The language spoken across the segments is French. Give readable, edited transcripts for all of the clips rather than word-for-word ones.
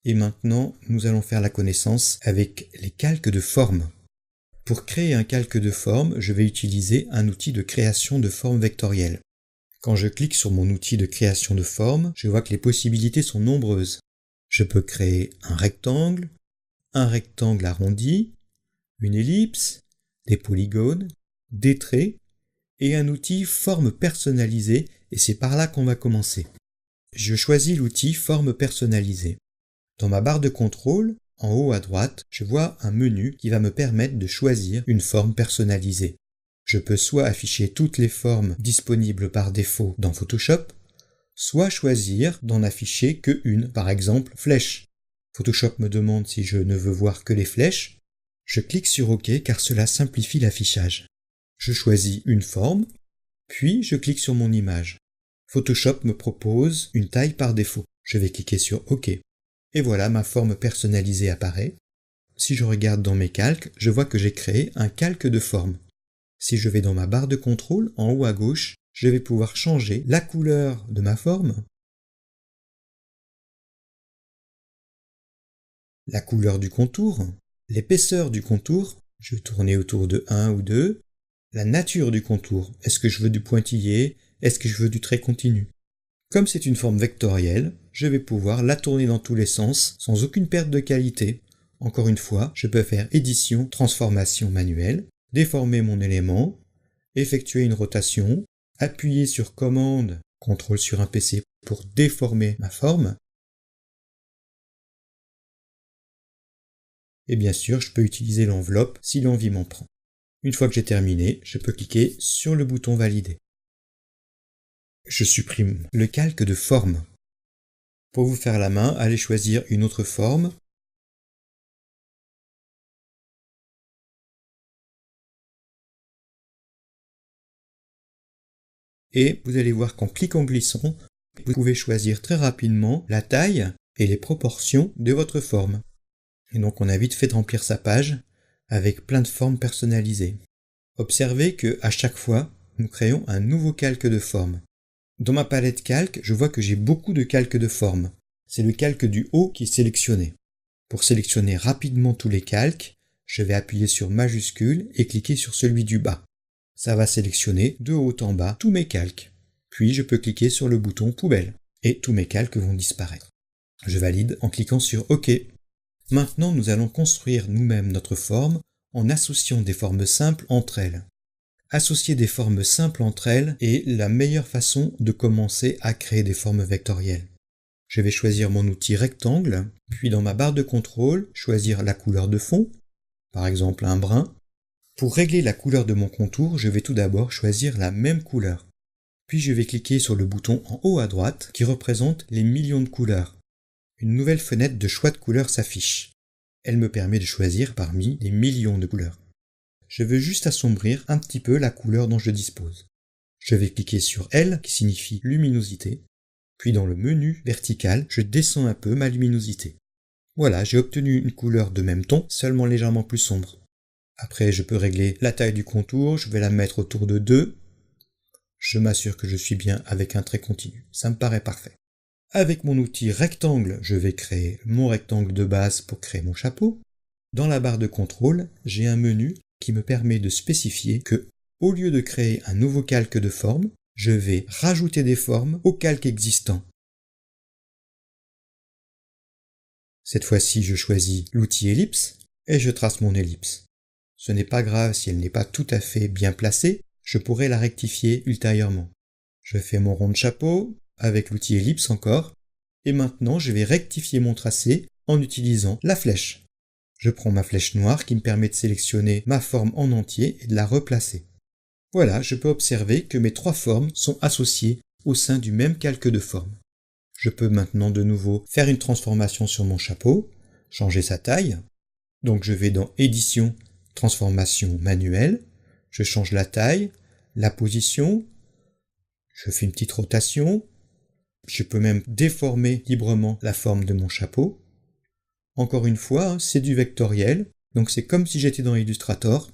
Et maintenant, nous allons faire la connaissance avec les calques de forme. Pour créer un calque de forme, je vais utiliser un outil de création de forme vectorielle. Quand je clique sur mon outil de création de forme, je vois que les possibilités sont nombreuses. Je peux créer un rectangle arrondi, une ellipse, des polygones, des traits et un outil forme personnalisée, et c'est par là qu'on va commencer. Je choisis l'outil forme personnalisée. Dans ma barre de contrôle, en haut à droite, je vois un menu qui va me permettre de choisir une forme personnalisée. Je peux soit afficher toutes les formes disponibles par défaut dans Photoshop, soit choisir d'en afficher que une, par exemple flèche. Photoshop me demande si je ne veux voir que les flèches. Je clique sur OK car cela simplifie l'affichage. Je choisis une forme, puis je clique sur mon image. Photoshop me propose une taille par défaut. Je vais cliquer sur OK. Et voilà, ma forme personnalisée apparaît. Si je regarde dans mes calques, je vois que j'ai créé un calque de forme. Si je vais dans ma barre de contrôle, en haut à gauche, je vais pouvoir changer la couleur de ma forme, la couleur du contour, l'épaisseur du contour, je vais tourner autour de 1 ou 2, la nature du contour, est-ce que je veux du pointillé, est-ce que je veux du trait continu. Comme c'est une forme vectorielle, je vais pouvoir la tourner dans tous les sens sans aucune perte de qualité. Encore une fois, je peux faire édition, transformation manuelle, déformer mon élément, effectuer une rotation, appuyer sur commande, CTRL sur un PC pour déformer ma forme. Et bien sûr, je peux utiliser l'enveloppe si l'envie m'en prend. Une fois que j'ai terminé, je peux cliquer sur le bouton Valider. Je supprime le calque de forme. Pour vous faire la main, allez choisir une autre forme. Et vous allez voir qu'en cliquant glissant, vous pouvez choisir très rapidement la taille et les proportions de votre forme. Et donc on a vite fait de remplir sa page avec plein de formes personnalisées. Observez que à chaque fois, nous créons un nouveau calque de forme. Dans ma palette calque, je vois que j'ai beaucoup de calques de forme. C'est le calque du haut qui est sélectionné. Pour sélectionner rapidement tous les calques, je vais appuyer sur majuscule et cliquer sur celui du bas. Ça va sélectionner de haut en bas tous mes calques. Puis je peux cliquer sur le bouton poubelle et tous mes calques vont disparaître. Je valide en cliquant sur OK. Maintenant, nous allons construire nous-mêmes notre forme en associant des formes simples entre elles. Associer des formes simples entre elles est la meilleure façon de commencer à créer des formes vectorielles. Je vais choisir mon outil rectangle, puis dans ma barre de contrôle, choisir la couleur de fond, par exemple un brun. Pour régler la couleur de mon contour, je vais tout d'abord choisir la même couleur. Puis je vais cliquer sur le bouton en haut à droite qui représente les millions de couleurs. Une nouvelle fenêtre de choix de couleurs s'affiche. Elle me permet de choisir parmi les millions de couleurs. Je veux juste assombrir un petit peu la couleur dont je dispose. Je vais cliquer sur L qui signifie luminosité, puis dans le menu vertical, je descends un peu ma luminosité. Voilà, j'ai obtenu une couleur de même ton, seulement légèrement plus sombre. Après, je peux régler la taille du contour, je vais la mettre autour de 2. Je m'assure que je suis bien avec un trait continu, ça me paraît parfait. Avec mon outil rectangle, je vais créer mon rectangle de base pour créer mon chapeau. Dans la barre de contrôle, j'ai un menu qui me permet de spécifier que, au lieu de créer un nouveau calque de forme, je vais rajouter des formes au calque existant. Cette fois-ci, je choisis l'outil ellipse et je trace mon ellipse. Ce n'est pas grave si elle n'est pas tout à fait bien placée, je pourrai la rectifier ultérieurement. Je fais mon rond de chapeau avec l'outil ellipse encore, et maintenant je vais rectifier mon tracé en utilisant la flèche. Je prends ma flèche noire qui me permet de sélectionner ma forme en entier et de la replacer. Voilà, je peux observer que mes 3 formes sont associées au sein du même calque de forme. Je peux maintenant de nouveau faire une transformation sur mon chapeau, changer sa taille. Donc je vais dans Édition, Transformation manuelle, je change la taille, la position, je fais une petite rotation, je peux même déformer librement la forme de mon chapeau. Encore une fois, c'est du vectoriel, donc c'est comme si j'étais dans Illustrator.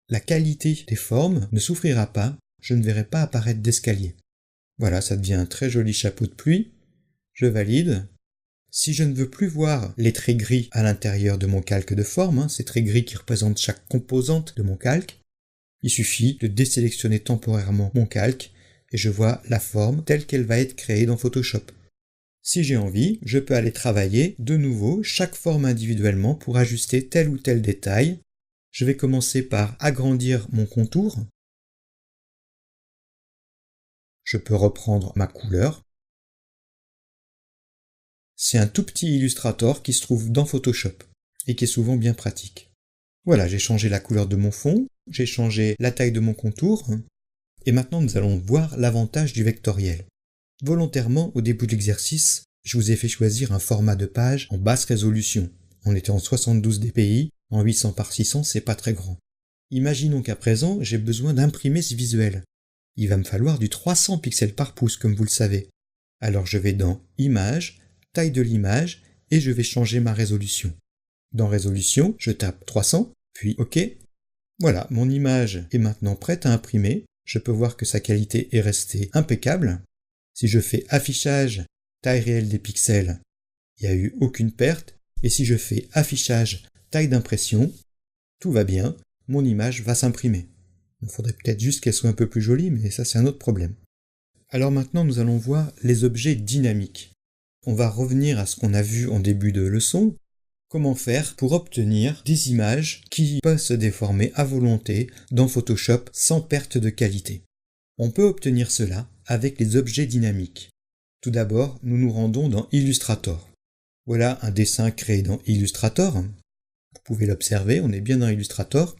La qualité des formes ne souffrira pas, je ne verrai pas apparaître d'escalier. Voilà, ça devient un très joli chapeau de pluie. Je valide. Si je ne veux plus voir les traits gris à l'intérieur de mon calque de forme, ces traits gris qui représentent chaque composante de mon calque, il suffit de désélectionner temporairement mon calque et je vois la forme telle qu'elle va être créée dans Photoshop. Si j'ai envie, je peux aller travailler de nouveau chaque forme individuellement pour ajuster tel ou tel détail. Je vais commencer par agrandir mon contour. Je peux reprendre ma couleur. C'est un tout petit Illustrator qui se trouve dans Photoshop et qui est souvent bien pratique. Voilà, j'ai changé la couleur de mon fond, j'ai changé la taille de mon contour, et maintenant nous allons voir l'avantage du vectoriel. Volontairement, au début de l'exercice, je vous ai fait choisir un format de page en basse résolution. On était en 72 dpi, en 800 par 600, c'est pas très grand. Imaginons qu'à présent, j'ai besoin d'imprimer ce visuel. Il va me falloir du 300 pixels par pouce, comme vous le savez. Alors je vais dans Images, taille de l'image, et je vais changer ma résolution. Dans Résolution, je tape 300, puis OK. Voilà, mon image est maintenant prête à imprimer. Je peux voir que sa qualité est restée impeccable. Si je fais Affichage, taille réelle des pixels, il n'y a eu aucune perte. Et si je fais Affichage, taille d'impression, tout va bien, mon image va s'imprimer. Il faudrait peut-être juste qu'elle soit un peu plus jolie, mais ça c'est un autre problème. Alors maintenant nous allons voir les objets dynamiques. On va revenir à ce qu'on a vu en début de leçon. Comment faire pour obtenir des images qui peuvent se déformer à volonté dans Photoshop sans perte de qualité. On peut obtenir cela avec les objets dynamiques. Tout d'abord, nous nous rendons dans Illustrator. Voilà un dessin créé dans Illustrator. Vous pouvez l'observer, on est bien dans Illustrator.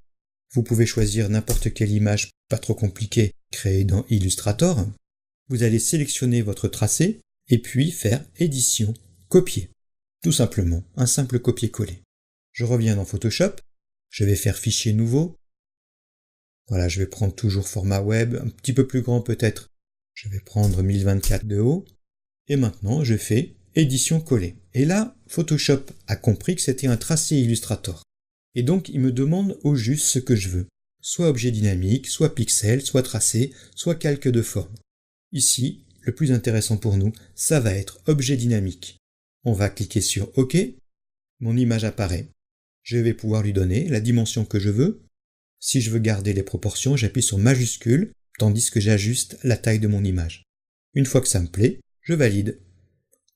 Vous pouvez choisir n'importe quelle image pas trop compliquée créée dans Illustrator. Vous allez sélectionner votre tracé et puis faire Édition, Copier. Tout simplement, un simple copier-coller. Je reviens dans Photoshop, je vais faire Fichier nouveau. Voilà, je vais prendre toujours format web, un petit peu plus grand peut-être. Je vais prendre 1024 de haut. Et maintenant, je fais Édition coller. Et là, Photoshop a compris que c'était un tracé Illustrator. Et donc, il me demande au juste ce que je veux. Soit objet dynamique, soit pixel, soit tracé, soit calque de forme. Ici, le plus intéressant pour nous, ça va être objet dynamique. On va cliquer sur OK. Mon image apparaît. Je vais pouvoir lui donner la dimension que je veux. Si je veux garder les proportions, j'appuie sur majuscule, tandis que j'ajuste la taille de mon image. Une fois que ça me plaît, je valide,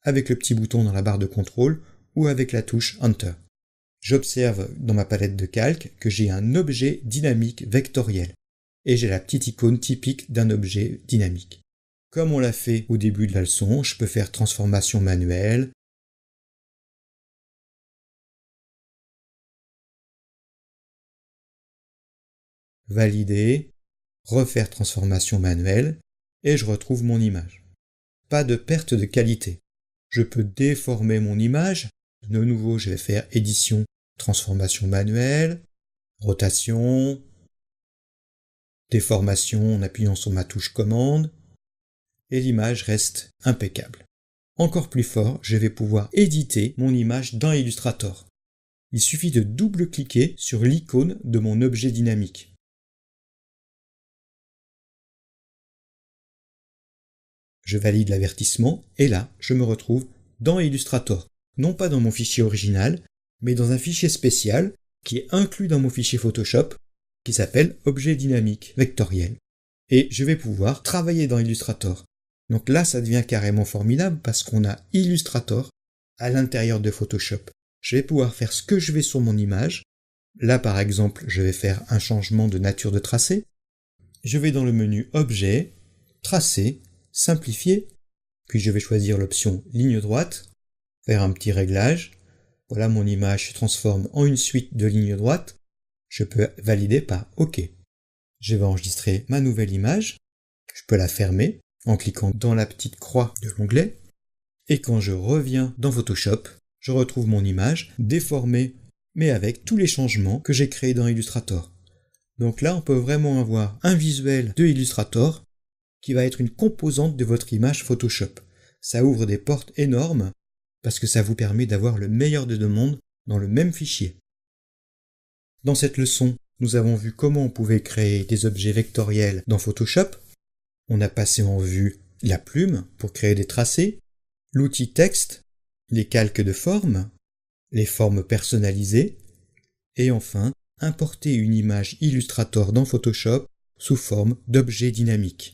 avec le petit bouton dans la barre de contrôle ou avec la touche Enter. J'observe dans ma palette de calque que j'ai un objet dynamique vectoriel, et j'ai la petite icône typique d'un objet dynamique. Comme on l'a fait au début de la leçon, je peux faire transformation manuelle, valider, refaire transformation manuelle, et je retrouve mon image. Pas de perte de qualité. Je peux déformer mon image. De nouveau, je vais faire édition, transformation manuelle, rotation, déformation en appuyant sur ma touche commande, et l'image reste impeccable. Encore plus fort, je vais pouvoir éditer mon image dans Illustrator. Il suffit de double-cliquer sur l'icône de mon objet dynamique. Je valide l'avertissement et là, je me retrouve dans Illustrator. Non pas dans mon fichier original, mais dans un fichier spécial qui est inclus dans mon fichier Photoshop qui s'appelle Objet dynamique vectoriel. Et je vais pouvoir travailler dans Illustrator. Donc là, ça devient carrément formidable parce qu'on a Illustrator à l'intérieur de Photoshop. Je vais pouvoir faire ce que je veux sur mon image. Là, par exemple, je vais faire un changement de nature de tracé. Je vais dans le menu Objet, Tracé, Simplifier, puis je vais choisir l'option Ligne droite, faire un petit réglage. Voilà, mon image se transforme en une suite de lignes droites. Je peux valider par OK. Je vais enregistrer ma nouvelle image. Je peux la fermer en cliquant dans la petite croix de l'onglet. Et quand je reviens dans Photoshop, je retrouve mon image déformée, mais avec tous les changements que j'ai créés dans Illustrator. Donc là, on peut vraiment avoir un visuel de Illustrator qui va être une composante de votre image Photoshop. Ça ouvre des portes énormes parce que ça vous permet d'avoir le meilleur des deux mondes dans le même fichier. Dans cette leçon, nous avons vu comment on pouvait créer des objets vectoriels dans Photoshop. On a passé en vue la plume pour créer des tracés, l'outil texte, les calques de formes, les formes personnalisées, et enfin, importer une image Illustrator dans Photoshop sous forme d'objet dynamique.